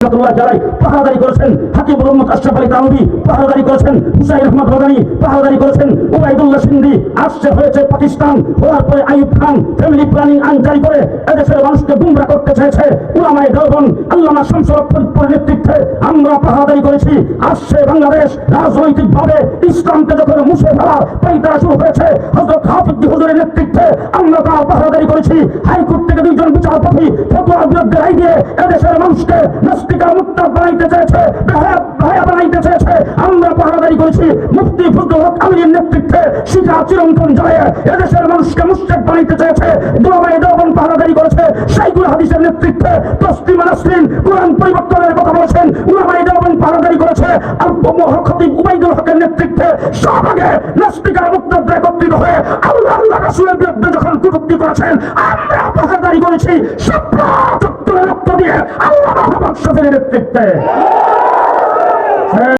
পাহারাদারি করেছেন হাকিবুল উম্মত আশরাফ আলী তানভী, পাহারাদারি করেছেন হুসাইন আহমদ মাদানী, পাহারাদারি করেছেন উবাইদুল্লাহ সিন্ধি। আসছে হয়েছে পাকিস্তান, হওয়ার পরে আইয়ুব খান ফ্যামিলি প্ল্যানিং আইন জারি করে এদেশের মানুষকে গুমরা করতে চেয়েছে। উলামায়ে দেওবন্দ আল্লামা শামসুল হক ফরিদপুরের নেতৃত্বে আমরা পাহারাদারি করেছি। আসছে বাংলাদেশ রাজনৈতিকভাবে ইসলামকে যখন মুছে ফেলা পাইতারা শুরু হয়েছে, হযরত হাফিজ হুজুরের নেতৃত্বে আমরা তার পাহারাদারি করেছি। হাইকোর্ট থেকে দুইজন বিচারপতি ফতোয়ার বিরুদ্ধে রায় দিয়ে এদেশের মানুষকে নাস্তিকার মুক্তার বানাইতে চেয়েছে, ভায়া বানাইতে চেয়েছে। আমরা পাহারাদারি করেছি মুফতি ফজলুল হক আমিনের নেতৃত্বে শিখা চিরন্তন জ্বালিয়ে এদেশের মানুষকে মুশরিক বানাইতে চেয়েছে। উলামায়ে দেওবন্দ পাহারাদারি করেছে শাইখুল হাদিসের নেতৃত্বে তসলিমা নাসরিন কোরআন পরিবর্তনের কথা বলেছেন। উলামায়ে দেওবন্দ পাহারাদারি করেছে খতিব উবাইদুল হকের নেতৃত্বে শাহবাগে নাস্তিকার মুক্তাররা একত্রিত হয়ে আল্লাহ রাসূলের বিরুদ্ধে যখন কটূক্তি করেছেন, আমরা পাহারাদারি করেছি শাপলা চত্বরে রক্ত দিয়ে আল্লাহ মাহমুদ শফির নেতৃত্বে।